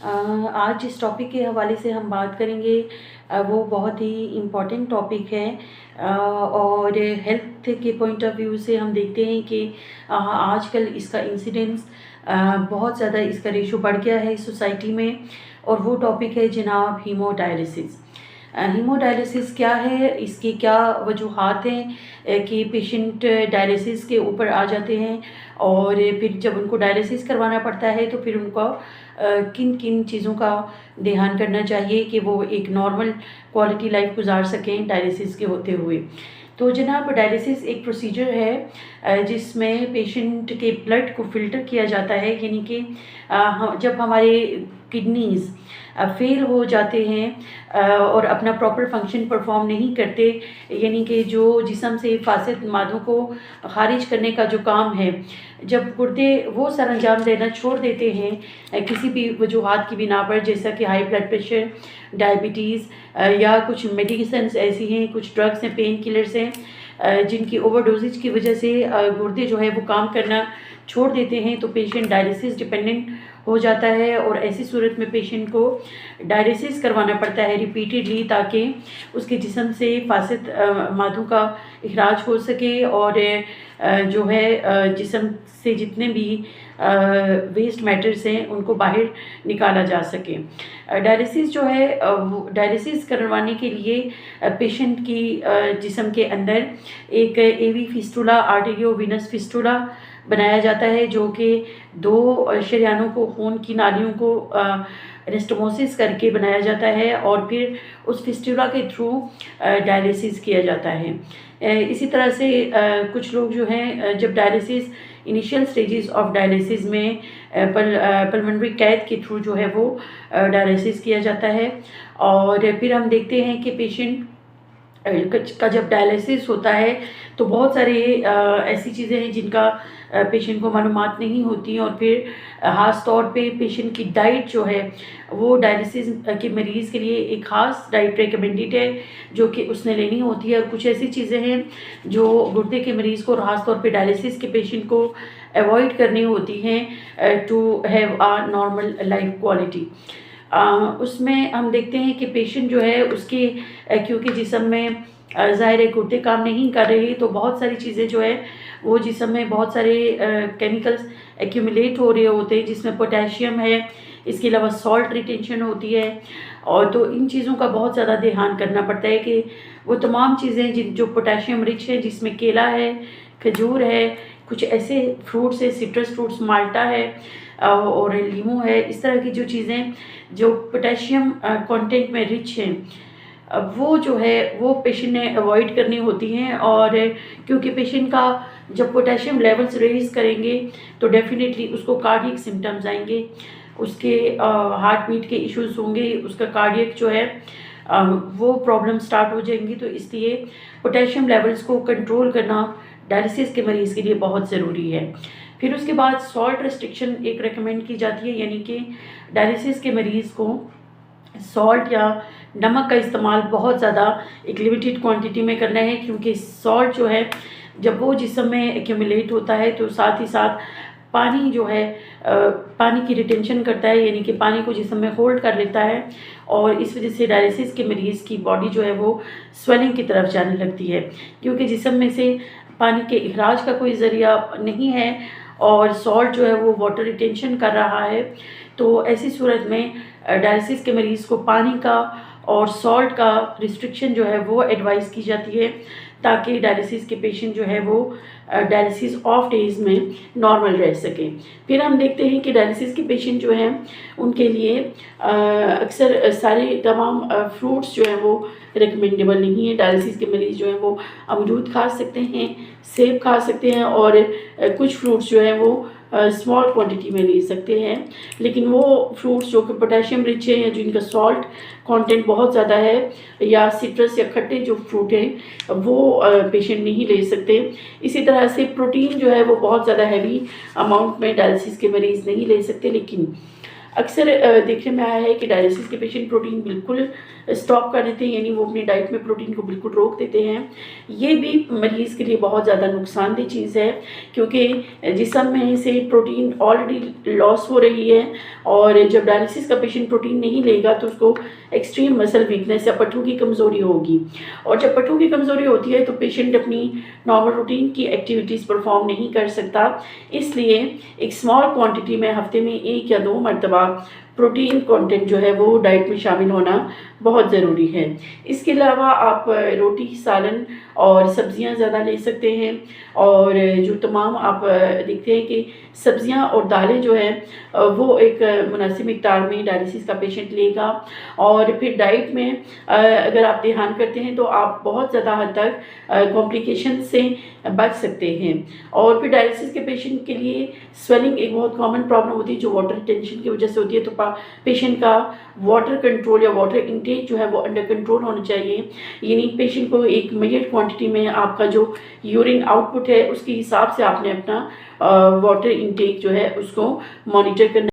आज जिस टॉपिक के हवाले से हम बात करेंगे वो बहुत ही इम्पॉर्टेंट टॉपिक है। और हेल्थ के पॉइंट ऑफ व्यू से हम देखते हैं कि आजकल इसका इंसिडेंस बहुत ज़्यादा, इसका रेशो बढ़ गया है सोसाइटी में। और वो टॉपिक है जनाब हीमोडायलिसिस। हीमोडायलिसिस क्या है, इसकी क्या वजूहात हैं कि पेशेंट डायलिसिस के ऊपर आ जाते हैं, और फिर जब उनको डायलिसिस करवाना पड़ता है तो फिर उनको किन किन चीज़ों का ध्यान करना चाहिए कि वो एक नॉर्मल क्वालिटी लाइफ गुजार सकें डायलिसिस के होते हुए। तो जनाब, डायलिसिस एक प्रोसीजर है जिसमें पेशेंट के ब्लड को फ़िल्टर किया जाता है, यानी कि जब हमारे किडनीज़ फेल हो जाते हैं और अपना प्रॉपर फंक्शन परफॉर्म नहीं करते, यानी कि जो जिस्म से फासिद मादों को खारिज करने का जो काम है, जब गुर्दे वो सरअंजाम देना छोड़ देते हैं किसी भी वजूहात की बिना पर, जैसा कि हाई ब्लड प्रेशर, डायबिटीज़ या कुछ मेडिसिन्स ऐसी हैं, कुछ ड्रग्स हैं, पेन किलर्स हैं जिनकी ओवरडोजेज की वजह से गुर्दे जो है वो काम करना छोड़ देते हैं, तो पेशेंट डायलिसिस डिपेंडेंट हो जाता है। और ऐसी सूरत में पेशेंट को डायलिसिस करवाना पड़ता है रिपीटेडली, ताकि उसके जिस्म से फासिद मादों का इखराज हो सके और जो है जिस्म से जितने भी वेस्ट मैटर्स हैं उनको बाहर निकाला जा सके। डायलिसिस जो है डायलिसिस करवाने के लिए पेशेंट की जिस्म के अंदर एक एवी फिस्टुला, आर्टेरियो वीनस फिस्टुला बनाया जाता है, जो कि दो शरियानों को, खून की नालियों को एनास्टोमोसिस करके बनाया जाता है, और फिर उस फिस्टुला के थ्रू डायलिसिस किया जाता है। इसी तरह से कुछ लोग जो हैं जब dialysis initial stages of dialysis में पल्मोनरी कैथ के थ्रू जो है वो डायलिसिस किया जाता है। और फिर हम देखते हैं कि पेशेंट का जब डायलिसिस होता है तो बहुत सारे ऐसी चीज़ें हैं जिनका पेशेंट को मालूमात नहीं होती, और फिर ख़ास तौर पे पेशेंट की डाइट जो है वो डायलिसिस के मरीज़ के लिए एक ख़ास डाइट रिकमेंडेड है जो कि उसने लेनी होती है। और कुछ ऐसी चीज़ें हैं जो गुर्दे के मरीज़ को, ख़ास तौर पे डायलिसिस के पेशेंट को अवॉइड करनी होती हैं to have a normal life quality. उसमें हम देखते हैं कि पेशेंट जो है उसके क्योंकि जिस्म में ज़ाहिर है गुर्दे काम नहीं कर रहे, तो बहुत सारी चीज़ें जो है वो जिस्म में बहुत सारे केमिकल्स एक्यूमुलेट हो रहे होते हैं, जिसमें पोटेशियम है, इसके अलावा सॉल्ट रिटेंशन होती है। और तो इन चीज़ों का बहुत ज़्यादा ध्यान करना पड़ता है कि वो तमाम चीज़ें जो पोटेशियम रिच है, जिसमें केला है, खजूर है, कुछ ऐसे फ्रूट्स है, सिट्रस फ्रूट्स, माल्टा है और लीमू है, इस तरह की जो चीज़ें जो पोटेशियम कंटेंट में रिच हैं, वो जो है वो पेशेंट ने अवॉइड करनी होती हैं। और क्योंकि पेशेंट का जब पोटेशियम लेवल्स रेज करेंगे तो डेफिनेटली उसको कार्डियक सिम्टम्स आएंगे, उसके हार्ट बीट के इश्यूज होंगे, उसका कार्डियक जो है वो प्रॉब्लम स्टार्ट हो जाएंगी। तो इसलिए पोटेशियम लेवल्स को कंट्रोल करना डायलिसिस के मरीज़ के लिए बहुत ज़रूरी है। फिर उसके बाद सॉल्ट रिस्ट्रिक्शन एक रेकमेंड की जाती है, यानी कि डायलिसिस के मरीज़ को सॉल्ट या नमक का इस्तेमाल बहुत ज़्यादा एक लिमिटेड क्वांटिटी में करना है, क्योंकि सॉल्ट जो है जब वो जिस्म में एक्यूमुलेट होता है तो साथ ही साथ पानी जो है पानी की रिटेंशन करता है, यानी कि पानी को जिस्म में होल्ड कर लेता है, और इस वजह से डायलिसिस के मरीज़ की बॉडी जो है वो स्वेलिंग की तरफ जाने लगती है, क्योंकि जिस्म में से पानी के इखराज का कोई ज़रिया नहीं है और सॉल्ट जो है वो वाटर रिटेंशन कर रहा है। तो ऐसी सूरत में डायलिसिस के मरीज़ को पानी का और सॉल्ट का रिस्ट्रिक्शन जो है वो एडवाइस की जाती है, ताकि डायलिसिस के पेशेंट जो है वो डायलिसिस ऑफ डेज़ में नॉर्मल रह सकें। फिर हम देखते हैं कि डायलिसिस के पेशेंट जो हैं उनके लिए अक्सर सारे तमाम फ्रूट्स जो हैं वो रिकमेंडेबल नहीं है। डायलिसिस के मरीज़ जो हैं वो अमरूद खा सकते हैं, सेब खा सकते हैं, और कुछ फ्रूट्स जो हैं वो स्मॉल क्वांटिटी में ले सकते हैं, लेकिन वो फ्रूट्स जो कि पोटेशियम रिच है या जिनका सॉल्ट कंटेंट बहुत ज़्यादा है, या सिट्रस या खट्टे जो फ्रूट हैं वो पेशेंट नहीं ले सकते। इसी तरह से प्रोटीन जो है वो बहुत ज़्यादा हैवी अमाउंट में डायलिसिस के मरीज़ नहीं ले सकते, लेकिन अक्सर देखने में आया है कि डायलिसिस के पेशेंट प्रोटीन बिल्कुल स्टॉप कर देते हैं, यानी वो अपनी डाइट में प्रोटीन को बिल्कुल रोक देते हैं। ये भी मरीज़ के लिए बहुत ज़्यादा नुकसानदेह चीज़ है, क्योंकि जिस्म में से प्रोटीन ऑलरेडी लॉस हो रही है, और जब डायलिसिस का पेशेंट प्रोटीन नहीं लेगा तो उसको एक्सट्रीम मसल वीकनेस या पट्टों की कमज़ोरी होगी, और जब पट्टों की कमज़ोरी होती है तो पेशेंट अपनी नॉर्मल रूटीन की एक्टिविटीज़ परफॉर्म नहीं कर सकता। इसलिए एक स्मॉल क्वांटिटी में हफ्ते में 1 या 2 मरतबा प्रोटीन कंटेंट जो है वो डाइट में शामिल होना बहुत ज़रूरी है। इसके अलावा आप रोटी, सालन और सब्जियां ज़्यादा ले सकते हैं, और जो तमाम आप देखते हैं कि सब्जियां और दालें जो है वो एक मुनासिब मिक़दार में डायलिसिस का पेशेंट लेगा, और फिर डाइट में अगर आप ध्यान करते हैं तो आप बहुत ज़्यादा हद तक कॉम्प्लिकेशन से बच सकते हैं। और फिर डायलिसिस के पेशेंट के लिए स्वेलिंग एक बहुत कॉमन प्रॉब्लम होती है, जो वाटर रिटेंशन की वजह से होती है। तो पेशेंट का वाटर कंट्रोल या वाटर इंटेक जो है वो अंडर कंट्रोल होना चाहिए, यानी पेशेंट को एक मेजर्ड क्वांटिटी में आपका जो यूरिन आउटपुट है उसके हिसाब से आपने अपना वाटर इंटेक जो है उसको मॉनिटर करना।